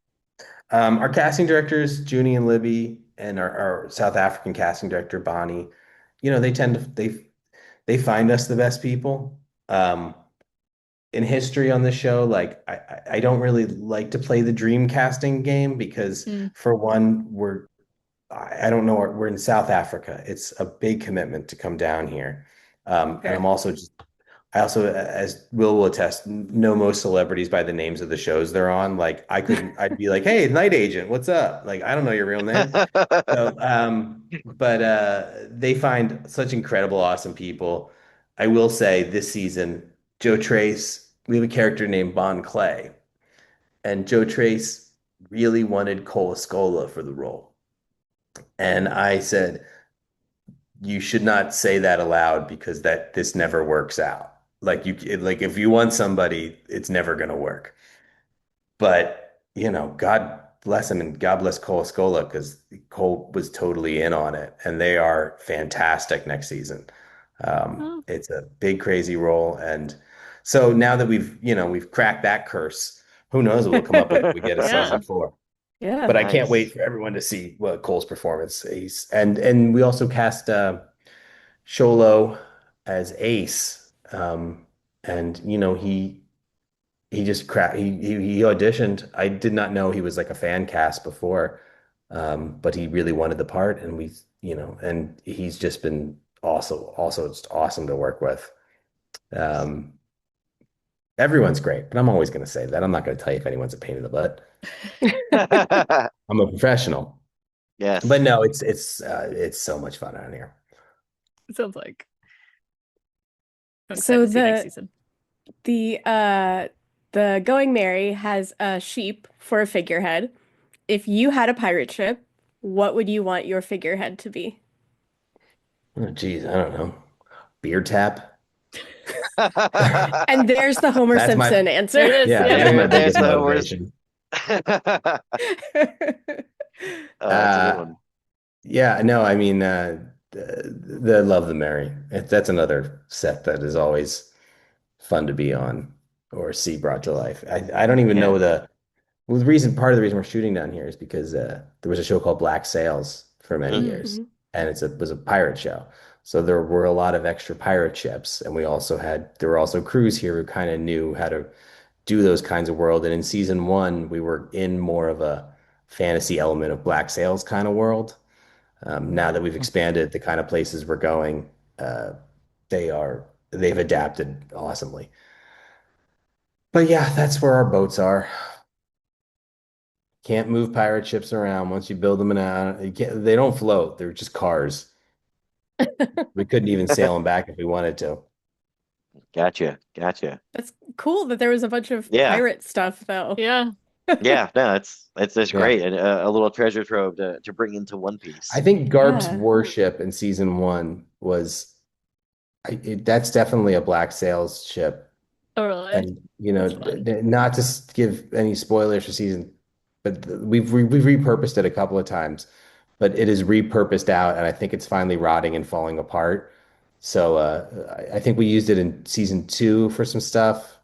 Our casting directors, Junie and Libby, and our South African casting director, Bonnie, they tend to they find us the best people. In history on the show, like I don't really like to play the dream casting game because Mm, for one, I don't know, we're in South Africa. It's a big commitment to come down here. And Fair. I also, as Will attest, know most celebrities by the names of the shows they're on. Like I'd be like, hey, night agent, what's up? Like, I don't know your real name. So, but they find such incredible, awesome people. I will say this season, Joe Trace, we have a character named Bon Clay, and Joe Trace really wanted Cole Escola for the role. And I said, you should not say that aloud because this never works out. Like if you want somebody, it's never going to work. But, God bless him and God bless Cole Escola because Cole was totally in on it and they are fantastic next season. oh, It's a big, crazy role. And so now that we've cracked that curse, who knows what we'll come up with if we get a yeah. season four. Yeah. But I can't wait Nice. for everyone to see what Cole's performance is. And we also cast Sholo as Ace. And he just he auditioned. I did not know he was like a fan cast before. But he really wanted the part and and he's just been also just awesome to work with. Um, everyone's great, but I'm always going to say that. I'm not going to tell you if anyone's a pain in the butt. I'm a professional. But Yes. no, it's so much fun out here. It sounds like I'm excited So to see next the season. the uh the Going Merry has a sheep for a figurehead. If you had a pirate ship, what would you want your figurehead to be? Oh, geez, I don't know. Beer tap. And there's the Homer That's my Simpson There answer. it is. Yeah, Yeah. there's my There's biggest the Homer's. motivation. That's a good Uh, one. yeah, no, I mean, the Love the Mary. That's another set that is always fun to be on or see brought to life. I don't even Yeah. know part of the reason we're shooting down here is because there was a show called Black Sails for many Mm. years, Mhm. and was a pirate show. So there were a lot of extra pirate ships, and there were also crews here who kind of knew how to do those kinds of world. And in season one, we were in more of a fantasy element of Black Sails kind of world. Now that we've expanded the kind of places we're going, uh, they've adapted awesomely. But yeah, that's where our boats are. Can't move pirate ships around once you build them in a, you can't, they don't float. They're just cars. We couldn't even sail them back if we wanted to. Gotcha. Gotcha. That's cool that there was a bunch of Yeah. pirate stuff though. Yeah. Yeah. No, it's Yeah. great. And a little treasure trove to bring into One I Piece. think Garp's Yeah. warship in season one that's definitely a Black Sails ship. Oh, really? And That's fun. not to give any spoilers for season, but we've repurposed it a couple of times, but it is repurposed out, and I think it's finally rotting and falling apart. So I think we used it in season two for some stuff.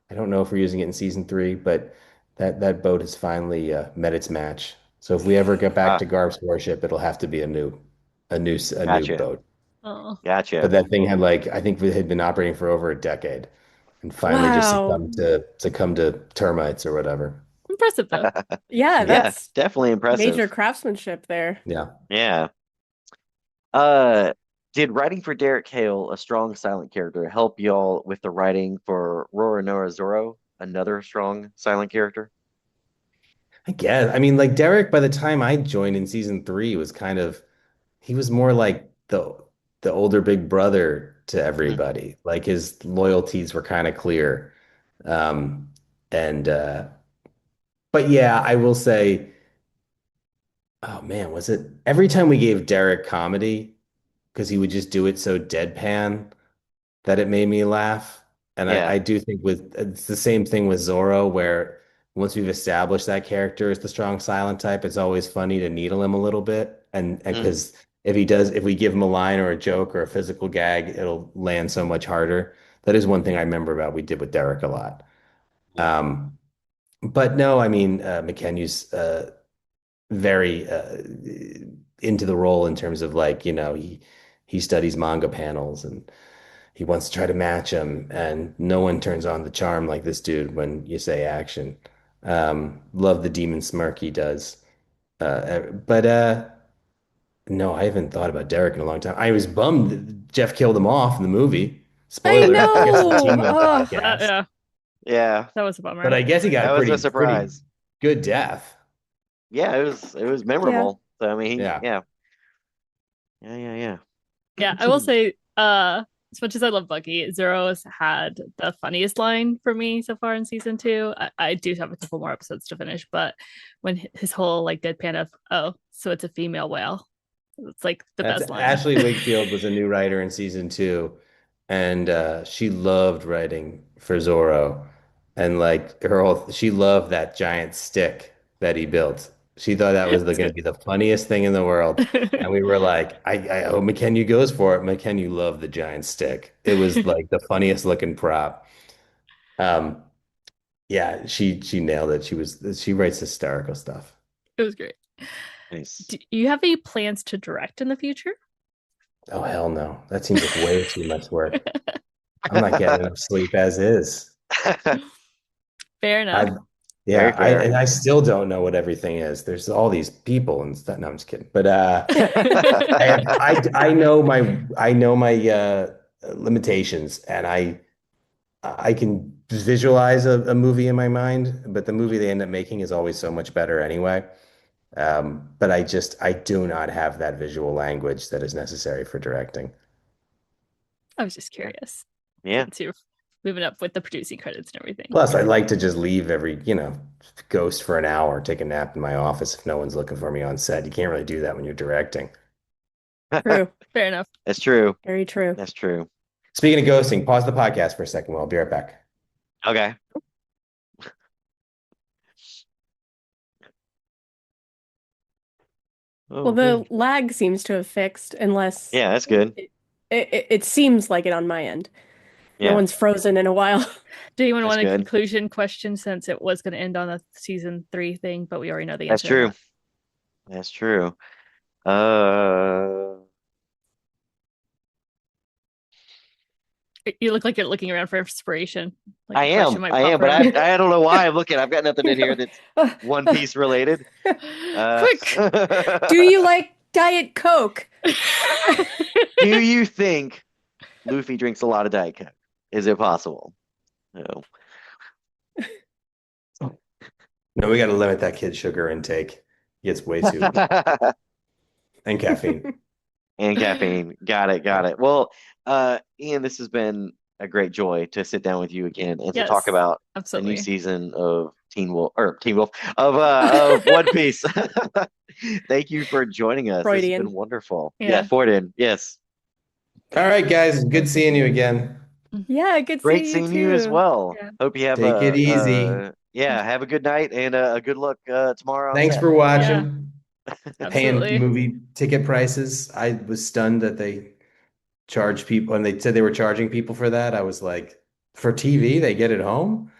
I don't know if we're using it in season three, but that boat has finally met its match. So if we ever get back Ah, to Garp's warship, it'll have to be a new gotcha. boat. Oh, But Gotcha. that thing had I think it had been operating for over a decade and finally just Wow. succumbed to termites or whatever. impressive though. Yeah, Yeah. Yeah, that's definitely major impressive. craftsmanship there. Yeah. Yeah. Uh, did writing for Derek Hale, a strong silent character, help y'all with the writing for Roronoa Zoro, another strong silent character? I guess. I mean, like Derek, by the time I joined in season three, he was more like the older big brother to Mm. everybody. Like his loyalties were kind of clear. Um, and but yeah, I will say oh man, was it every time we gave Derek comedy because he would just do it so deadpan that it made me laugh. And Yeah. I do think with it's the same thing with Zorro, where once we've established that character as the strong silent type, it's always funny to needle him a little bit. And Mm, because if we give him a line or a joke or a physical gag, it'll land so much harder. That is one thing I remember about we did with Derek a lot. yeah. Um, but no, I mean, McKenna's very into the role in terms of like, he studies manga panels and he wants to try to match him, and no one turns on the charm like this dude when you say action. Love the demon smirk he does. But no, I haven't thought about Derek in a long time. I was bummed that Jeff killed him off in the movie. I Spoiler, I guess it's a know. Teen Wolf Oh, podcast. Yeah, Yeah. that was a But bummer. I guess he got That a was a pretty surprise. good death. Yeah, it was yeah. memorable. So I mean, Yeah. yeah. Yeah. Yeah, I will say, as much as I love Bucky, Zero's had the funniest line for me so far in season two. I do have a couple more episodes to finish, but when his whole like deadpan of, oh, so it's a female whale. It's like the That's best line. Ashley Wigfield was a new writer in season two, and she loved writing for Zorro, and like she loved that giant stick that he built. She thought that was It's going to good. be the funniest thing in the world, and we were like, I hope McKenna goes for it. McKenna loved the giant stick. It was like the funniest looking prop. Um, yeah, she nailed it. She writes hysterical stuff. It was great. Nice. Do you have any plans to direct in the future? Oh hell no, that seems like way too much work. I'm not getting enough sleep as is. Fair enough. I Very yeah, fair. I still don't know what everything is. There's all these people and stuff. No, I'm just kidding. But I know my limitations, and I can visualize a movie in my mind, but the movie they end up making is always so much better anyway. But I do not have that visual language that is necessary for directing. I was just curious Yeah. since you're moving up with the producing credits and everything. Plus, I like to just leave ghost for an hour, take a nap in my office if no one's looking for me on set. You can't really do that when you're directing. True. Fair enough. That's true. Very true. That's true. Speaking of ghosting, pause the podcast for a second. I'll be right back. Okay. Well, Oh, the good. lag seems to have fixed, unless Yeah, that's good. it seems like it on my end. No Yeah, one's frozen in a while. Do you want that's a good. conclusion question since it was going to end on a season three thing, but we already know the That's answer to true. that? That's true. Uh, You look like you're looking around for inspiration. Like I a question am. might I pop am, but around. I don't know why I'm looking. I've got nothing in here that's One Piece related. Quick. Do you like Diet Coke? Do you think Luffy drinks a lot of Diet Coke? Is it possible? No. No, we got to limit that kid's sugar intake. He gets way too and caffeine. And caffeine. Got it. Got Yeah. it. Well, Ian, this has been a great joy to sit down with you again and to talk Yes, about the new absolutely. season of Teen Wolf of One Piece. Thank you for joining us. This has been Freudian. wonderful. Yeah, Yeah. Forden. Yes. All right, guys. Good seeing you again. Yeah, good Great seeing you seeing you as too. well. Yeah. Hope you have Take it easy. yeah, have a good night and a good luck tomorrow on Thanks set. for Yeah, watching. Paying absolutely. movie ticket prices. I was stunned that they charge people, and they said they were charging people for that. I was like, for TV, they get it home?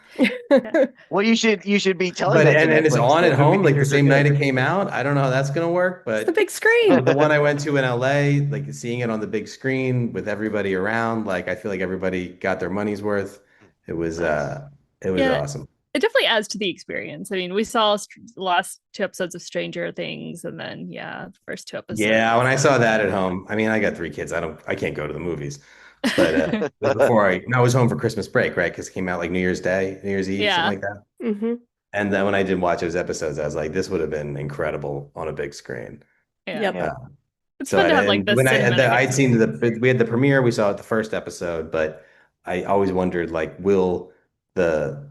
Well, you should be telling But that to and it's Netflix on at that movie home like the theaters are same night good. it came out. I don't know how that's gonna work, It's the but big screen. the one I went to in LA, like seeing it on the big screen with everybody around, like I feel like everybody got their money's worth. It was Nice. it was Yeah, awesome. it definitely adds to the experience. I mean, we saw the last two episodes of Stranger Things, and then yeah, the first two Yeah, when episodes I of saw that at home, I mean, I got three kids. I can't go to the movies. But it was I was home for Christmas break, right? Because it came out like New Year's Day, New Year's Eve, something yeah, like that. Hmm. And then when I did watch those episodes, I was like, this would have been incredible on a big screen. yeah. Yep. Yeah. It's So fun to have like and the when cinematic I'd seen experience. we had the premiere, we saw it the first episode, but I always wondered like, will the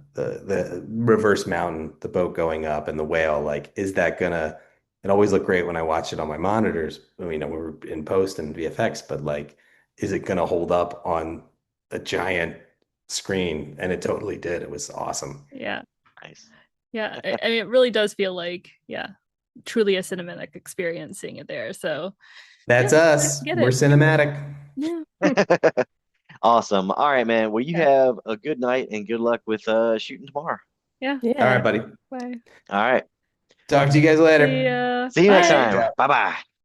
reverse mountain, the boat going up and the whale, like, is that gonna it always looked great when I watched it on my monitors. You know, we were in post and VFX, but like, is it going to hold up on a giant screen? And it totally did. It was awesome. Yeah. Nice. Yeah. I mean, it really does feel like, yeah, truly a cinematic experience seeing it there. So That's yeah, us. get We're it. cinematic. Yeah. Awesome. All right, man. Well, you Yeah. have a good night and good luck with shooting tomorrow. Yeah. All right, Yeah. buddy. Bye. All right. Talk to you guys See later. ya. See you next Bye. time. Bye bye.